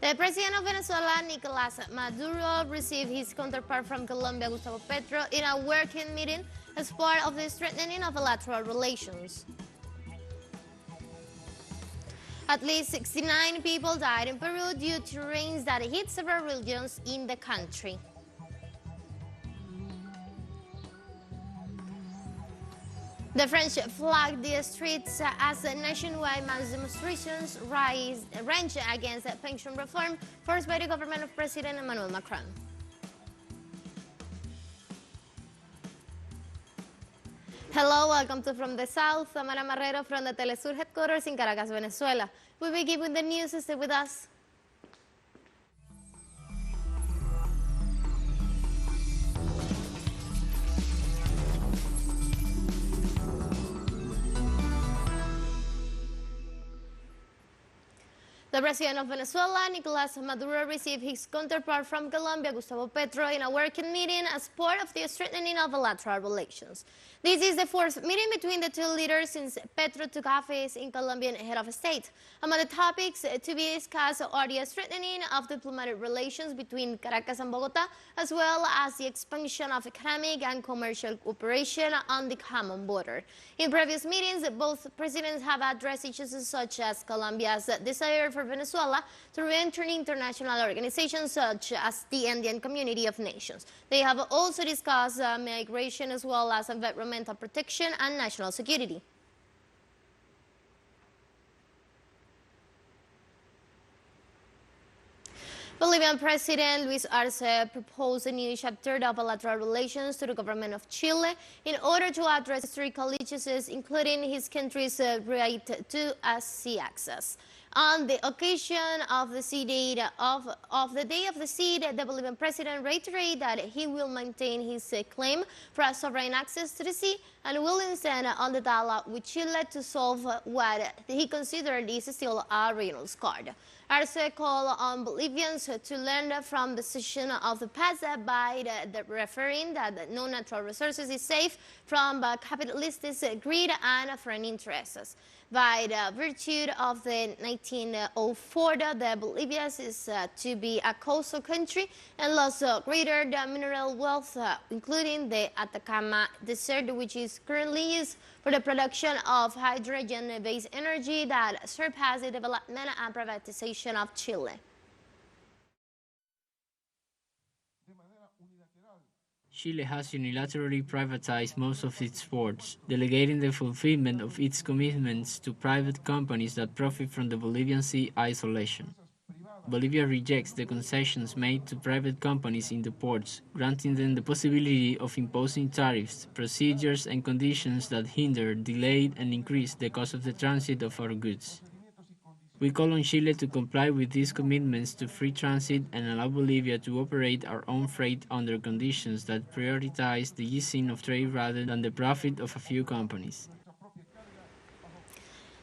The president of Venezuela, Nicolas Maduro, received his counterpart from Colombia, Gustavo Petro, in a working meeting as part of the strengthening of bilateral relations. At least 69 people died in Peru due to rains that hit several regions in the country. The French flagged the streets as nationwide mass demonstrations range against pension reform forced by the government of President Emmanuel Macron. Hello, welcome to From the South. I'm Ana Marrero from the teleSUR headquarters in Caracas, Venezuela. We begin with the news. Stay with us. The president of Venezuela, Nicolas Maduro, received his counterpart from Colombia, Gustavo Petro, in a working meeting as part of the strengthening of bilateral relations. This is the fourth meeting between the two leaders since Petro took office in Colombian head of state. Among the topics to be discussed are the strengthening of diplomatic relations between Caracas and Bogota, as well as the expansion of economic and commercial cooperation on the common border. In previous meetings, both presidents have addressed issues such as Colombia's desire for Venezuela to re-enter international organizations such as the Andean Community of Nations. They have also discussed migration as well as environmental protection and national security. Bolivian President Luis Arce proposed a new chapter of bilateral relations to the government of Chile in order to address historical issues, including his country's right to sea access. On the occasion of the Day of the Sea, the Bolivian president reiterated that he will maintain his claim for a sovereign access to the sea and will insist on the dialogue with Chile to solve what he considered is still a regional scar. Arce called on Bolivians to learn from the decision of the past by referring that no natural resources is safe from capitalist greed and foreign interests. By the virtue of the 1904, the Bolivia is to be a coastal country and lost greater mineral wealth, including the Atacama Desert, which is currently used for the production of hydrogen-based energy that surpassed the development and privatization of Chile. Chile has unilaterally privatized most of its ports, delegating the fulfillment of its commitments to private companies that profit from the Bolivian sea isolation. Bolivia rejects the concessions made to private companies in the ports, granting them the possibility of imposing tariffs, procedures, and conditions that hinder, delay, and increase the cost of the transit of our goods. We call on Chile to comply with these commitments to free transit and allow Bolivia to operate our own freight under conditions that prioritize the easing of trade rather than the profit of a few companies.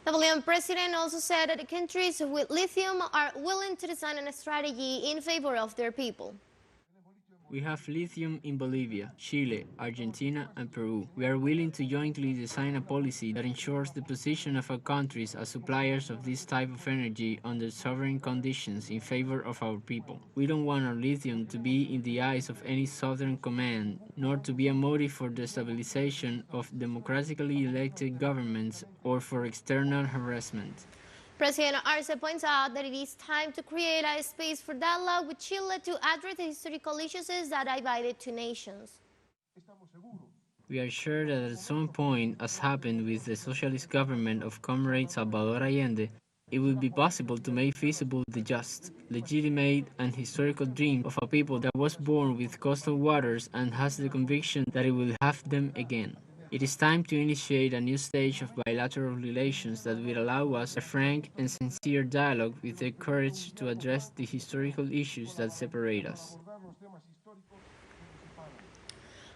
The Bolivian president also said that the countries with lithium are willing to design a strategy in favor of their people. We have lithium in Bolivia, Chile, Argentina, and Peru. We are willing to jointly design a policy that ensures the position of our countries as suppliers of this type of energy under sovereign conditions in favor of our people. We don't want our lithium to be in the eyes of any southern command, nor to be a motive for destabilization of democratically elected governments or for external harassment. President Arce points out that it is time to create a space for dialogue with Chile to address the historical issues that divide the two nations. We are sure that at some point, as happened with the socialist government of Comrade Salvador Allende, it will be possible to make feasible the just, legitimate, and historical dream of a people that was born with coastal waters and has the conviction that it will have them again. It is time to initiate a new stage of bilateral relations that will allow us a frank and sincere dialogue with the courage to address the historical issues that separate us.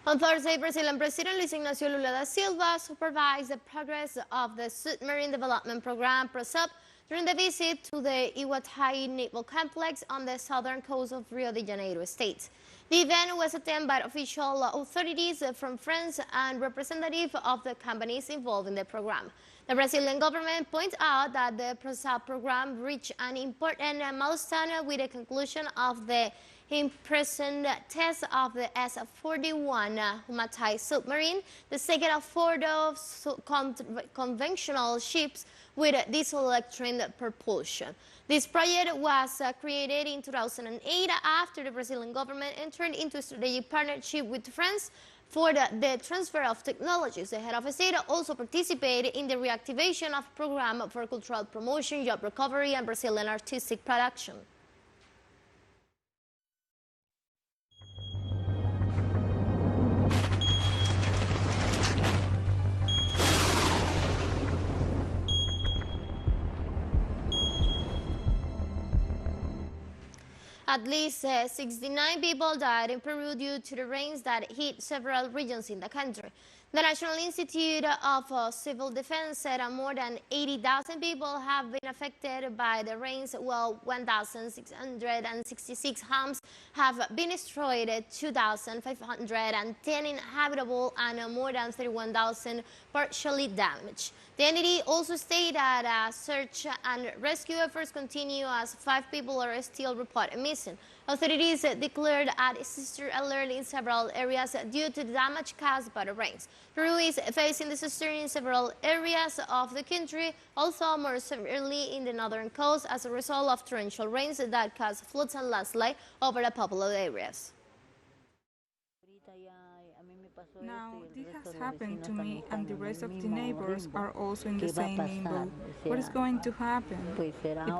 On Thursday, Brazilian President Luis Ignacio Lula da Silva supervised the progress of the Submarine Development Program (PROSUP) during the visit to the Iguatai Naval Complex on the southern coast of Rio de Janeiro state. The event was attended by official authorities from France and representatives of the companies involved in the program. The Brazilian government points out that the PROSAP program reached an important milestone with the conclusion of the in-person test of the S-41 Humatai submarine, the second of four conventional ships with diesel-electric propulsion. This project was created in 2008 after the Brazilian government entered into a strategic partnership with France for the transfer of technologies. The head of state also participated in the reactivation of program for cultural promotion, job recovery, and Brazilian artistic production. At least 69 people died in Peru due to the rains that hit several regions in the country. The National Institute of Civil Defense said more than 80,000 people have been affected by the rains, while 1,666 homes have been destroyed, 2,510 inhabitable, and more than 31,000 partially damaged. The entity also stated that search and rescue efforts continue as 5 people are still reported missing. Authorities declared a disaster alert in several areas due to the damage caused by the rains. Peru is facing disaster in several areas of the country, also more severely in the northern coast as a result of torrential rains that cause floods and landslides over the populated areas. Now, this has happened to me, and the rest of the neighbors are also in the same limbo. What is going to happen? It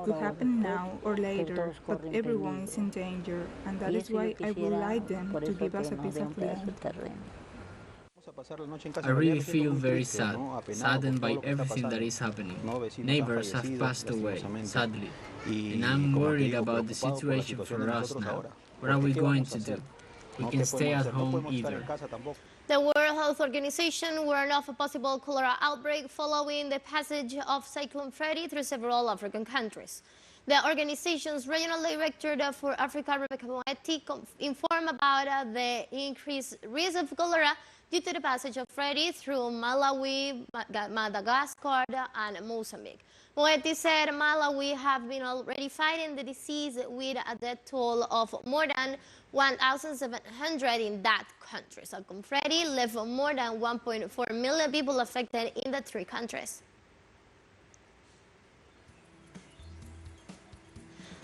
could happen now or later, but everyone is in danger, and that is why I would like them to give us a piece of land. I really feel very saddened by everything that is happening. Neighbors have passed away, sadly, and I'm worried about the situation for us now. What are we going to do? We can stay at home either. The World Health Organization warned of a possible cholera outbreak following the passage of Cyclone Freddy through several African countries. The organization's regional director for Africa, Rebecca Moetti, informed about the increased risk of cholera due to the passage of Freddy through Malawi, Madagascar, and Mozambique. Moetti said Malawi have been already fighting the disease with a death toll of more than 1,700 in that country. Cyclone Freddy left more than 1.4 million people affected in the 3 countries.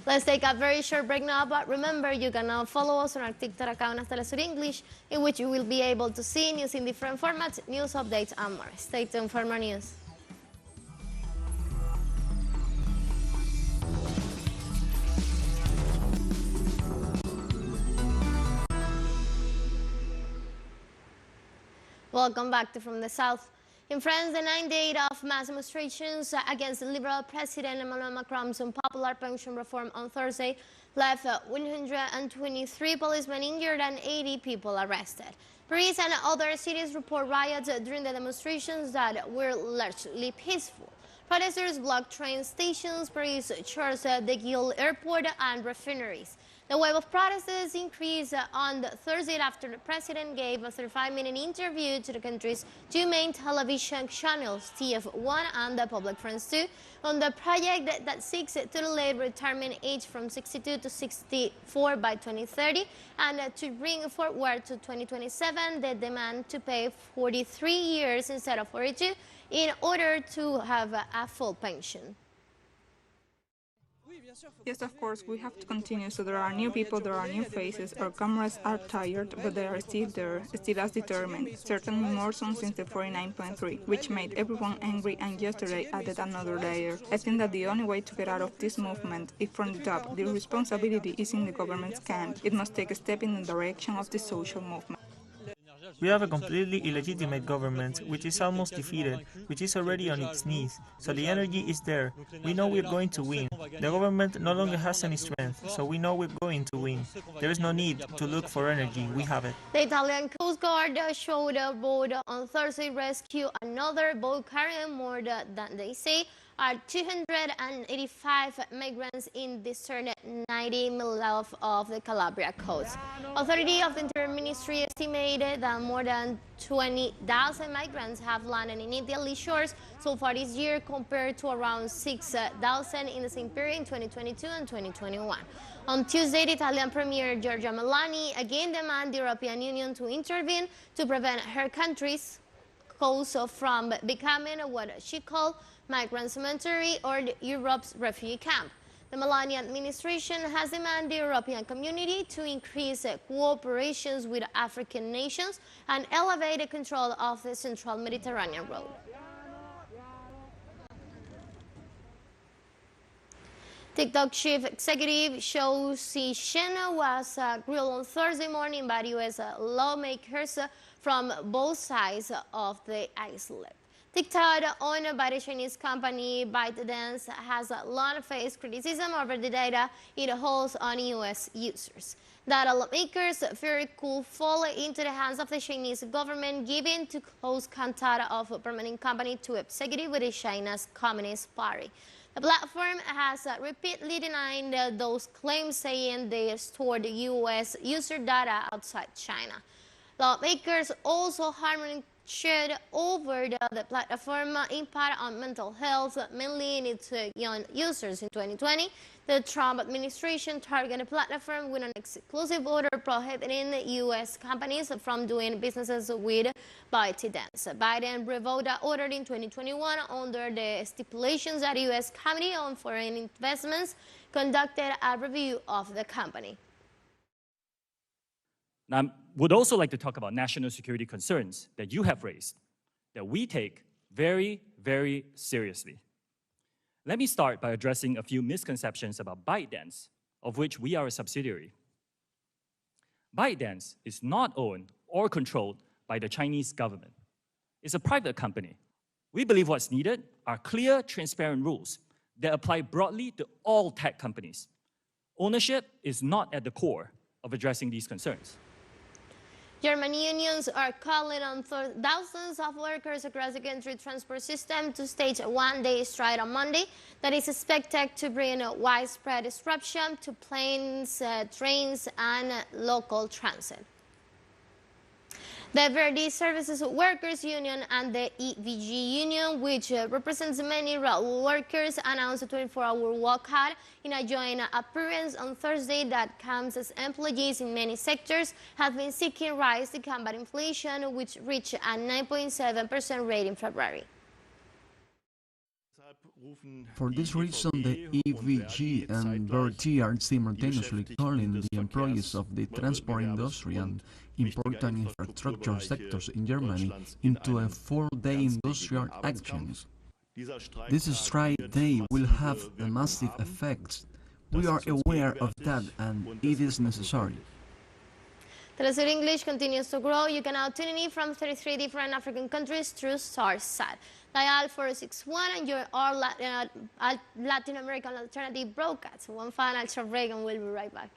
Let's take a very short break now, but remember you can now follow us on our TikTok account as teleSUR English, in which you will be able to see news in different formats, news updates, and more. Stay tuned for more news. Welcome back to From the South. In France, the 9th day of mass demonstrations against the Liberal President Emmanuel Macron's unpopular pension reform on Thursday left 123 policemen injured and 80 people arrested. Paris and other cities report riots during the demonstrations that were largely peaceful. Protesters blocked train stations, Paris Charles de Gaulle Airport, and refineries. The wave of protests increased on Thursday after the president gave a 35-minute interview to the country's 2 main television channels, TF1 and the Public France 2, on the project that seeks to delay retirement age from 62 to 64 by 2030 and to bring forward to 2027 the demand to pay 43 years instead of 42 in order to have a full pension. Yes, of course, we have to continue. So there are new people, there are new faces. Our comrades are tired, but they are still there, still as determined. Certainly more so since the 49.3, which made everyone angry and yesterday added another layer. I think that the only way to get out of this movement is from the top. The responsibility is in the government's camp. It must take a step in the direction of the social movement. We have a completely illegitimate government, which is almost defeated, which is already on its knees. So the energy is there. We know we're going to win. The government no longer has any strength, so we know we're going to win. There is no need to look for energy. We have it. The Italian Coast Guard showed a boat on Thursday rescue another boat carrying more than they say are 285 migrants in the eastern 90 miles of the Calabria coast. Authorities of the Interior Ministry estimated that more than 20,000 migrants have landed in Italy's shores so far this year, compared to around 6,000 in the same period in 2022 and 2021. On Tuesday, the Italian Premier Giorgia Meloni again demanded the European Union to intervene to prevent her country's coast from becoming what she called migrant cemetery or Europe's refugee camp. The Meloni administration has demanded the European community to increase cooperation with African nations and elevate the control of the central Mediterranean road. TikTok chief executive Shou Zishen was grilled on Thursday morning by U.S. lawmakers from both sides of the island. TikTok, owned by the Chinese company ByteDance, has long faced criticism over the data it holds on U.S. users. Data lawmakers fear it could fall into the hands of the Chinese government, given to close contact of a permanent company to executive with China's Communist Party. The platform has repeatedly denied those claims, saying they stored U.S. user data outside China. Lawmakers also harmonized over the platform impact on mental health, mainly in its young users. In 2020, the Trump administration targeted the platform with an exclusive order prohibiting U.S. companies from doing businesses with ByteDance. Biden revoked that order in 2021 under the stipulations that the U.S. Committee on Foreign Investments conducted a review of the company. Now, I would also like to talk about national security concerns that you have raised, that we take very, very seriously. Let me start by addressing a few misconceptions about ByteDance, of which we are a subsidiary. ByteDance is not owned or controlled by the Chinese government. It's a private company. We believe what's needed are clear, transparent rules that apply broadly to all tech companies. Ownership is not at the core of addressing these concerns. German unions are calling on thousands of workers across the country transport system to stage a one-day strike on Monday that is expected to bring widespread disruption to planes, trains, and local transit. The Verdi Services Workers Union and the EVG Union, which represents many railway workers, announced a 24-hour walkout in a joint appearance on Thursday that comes as employees in many sectors have been seeking rise to combat inflation, which reached a 9.7% rate in February. For this reason, the EVG and Verdi are simultaneously calling the employees of the transport industry and important infrastructure sectors in Germany into a 4-day industrial actions. This strike day will have a massive effect. We are aware of that, and it is necessary. teleSUR English continues to grow. You can now tune in from 33 different African countries through StarSat. Dial 461 and you're all Latin American alternative broadcasts. One final short break and we'll be right back.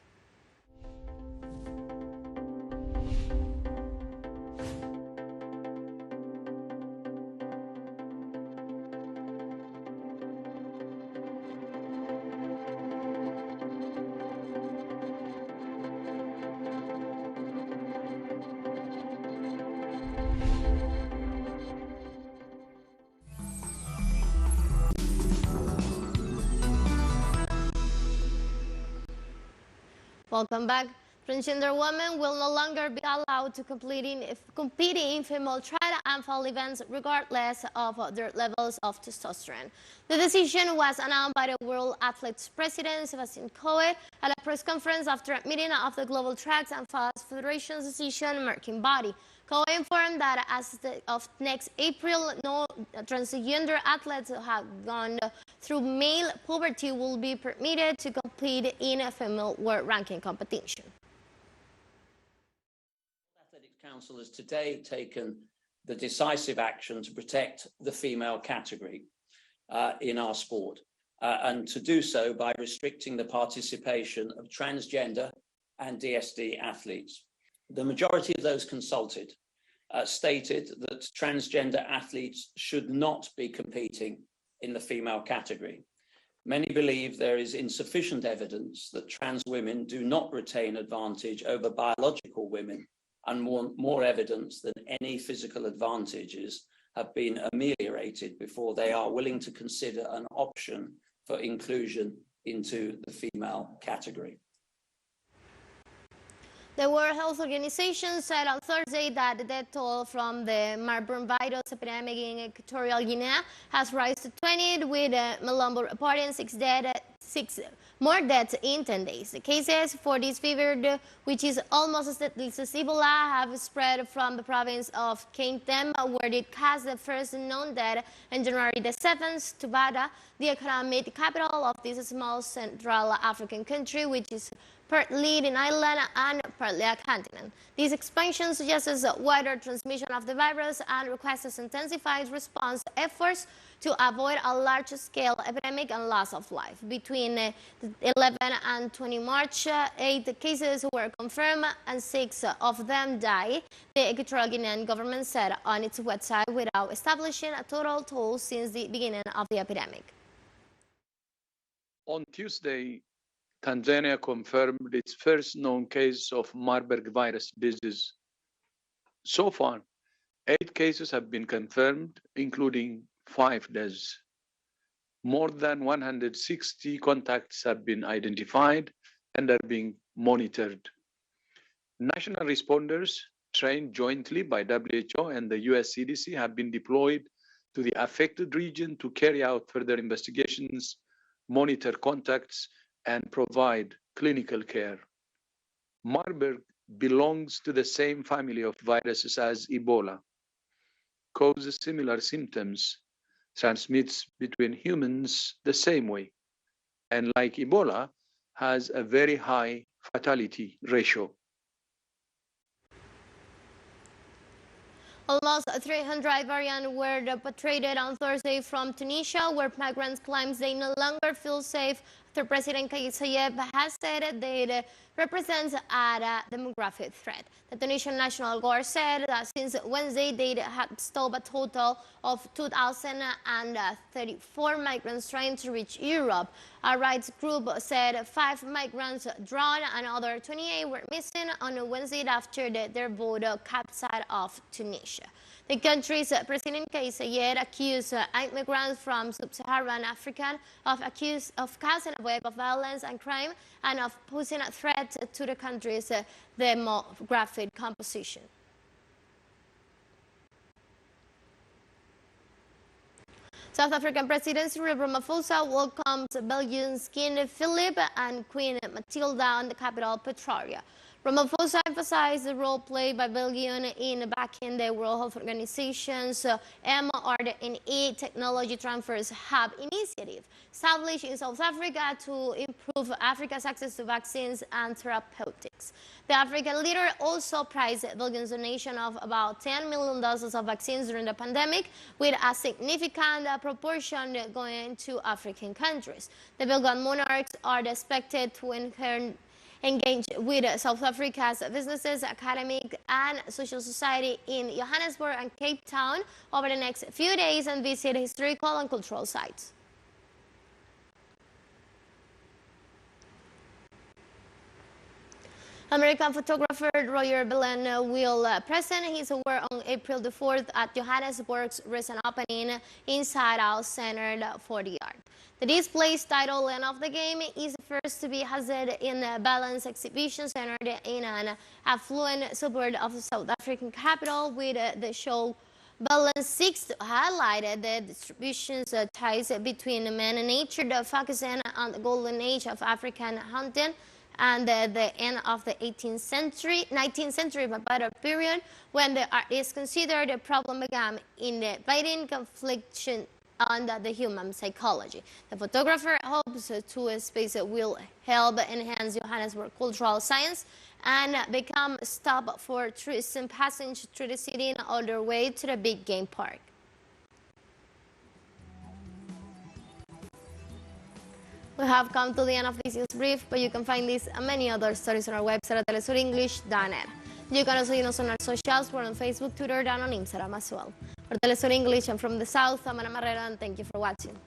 Welcome back. Transgender women will no longer be allowed to compete in female track and field events regardless of their levels of testosterone. The decision was announced by the World Athletics President Sebastian Coe at a press conference after a meeting of the Global Tracks and Fields Federation's decision-making body. Coe informed that as of next April, no transgender athletes who have gone through male puberty will be permitted to compete in a female world ranking competition. The Athletics Council has today taken the decisive action to protect the female category in our sport, and to do so by restricting the participation of transgender and DSD athletes. The majority of those consulted stated that transgender athletes should not be competing in the female category. Many believe there is insufficient evidence that trans women do not retain advantage over biological women, and more evidence than any physical advantages have been ameliorated before they are willing to consider an option for inclusion into the female category. The World Health Organization said on Thursday that the death toll from the Marburg virus epidemic in Equatorial Guinea has risen to 20, with Malombo reporting six more deaths in 10 days. The cases for this fever, which is almost as deadly as Ebola, have spread from the province of Kintem, where it caused the first known death on January the 7th, to Bada, the economic capital of this small Central African country, which is partly an island and partly a continent. This expansion suggests a wider transmission of the virus and requests intensified response efforts to avoid a large-scale epidemic and loss of life. Between 11 and 20 March, 8 cases were confirmed and 6 of them died, the Equatorial Guinean government said on its website, without establishing a total toll since the beginning of the epidemic. On Tuesday, Tanzania confirmed its first known case of Marburg virus disease. So far, 8 cases have been confirmed, including 5 deaths. More than 160 contacts have been identified and are being monitored. National responders trained jointly by WHO and the US CDC have been deployed to the affected region to carry out further investigations, monitor contacts, and provide clinical care. Marburg belongs to the same family of viruses as Ebola, causes similar symptoms, transmits between humans the same way, and like Ebola, has a very high fatality ratio. Almost 300 Ivorians were repatriated on Thursday from Tunisia, where migrants claim they no longer feel safe after President Kais Saied has said they represent a demographic threat. The Tunisian National Guard said that since Wednesday they had stopped a total of 2,034 migrants trying to reach Europe. A rights group said 5 migrants drowned and other 28 were missing on Wednesday after their boat capsized off Tunisia. The country's President Kais Saied accused immigrants from sub-Saharan Africa of causing a wave of violence and crime and of posing a threat to the country's demographic composition. South African President Cyril Ramaphosa welcomes Belgian King Philip and Queen Matilda on the capital, Pretoria. Ramaphosa emphasized the role played by Belgium in backing the World Health Organization's mRNA Technology Transfers Hub initiative, established in South Africa to improve Africa's access to vaccines and therapeutics. The African leader also praised Belgium's donation of about 10 million doses of vaccines during the pandemic, with a significant proportion going to African countries. The Belgian monarchs are expected to engage with South Africa's businesses, academic, and social society in Johannesburg and Cape Town over the next few days and visit historical and cultural sites. American photographer Roger Belen will present his work on April the 4th at Johannesburg's recent opening Inside Out Center for the Art. The display's title, Land of the Game, is the first to be housed in the Balance Exhibition Center in an affluent suburb of the South African capital, with the show Balance seeks to highlight the distribution's ties between man and nature, focusing on the golden age of African hunting and the end of the 19th century period, when the art is considered a problem began in the biting confliction on the human psychology. The photographer hopes to space will help enhance Johannesburg cultural science and become a stop for tourism passage through the city on their way to the big game park. We have come to the end of this news brief, but you can find this and many other stories on our website at telesurenglish.net. You can also seguirnos on our socials. We're on Facebook, Twitter, and on Instagram as well. For TeleSUR English, I'm from the South, I'm Ana Marrero, and thank you for watching.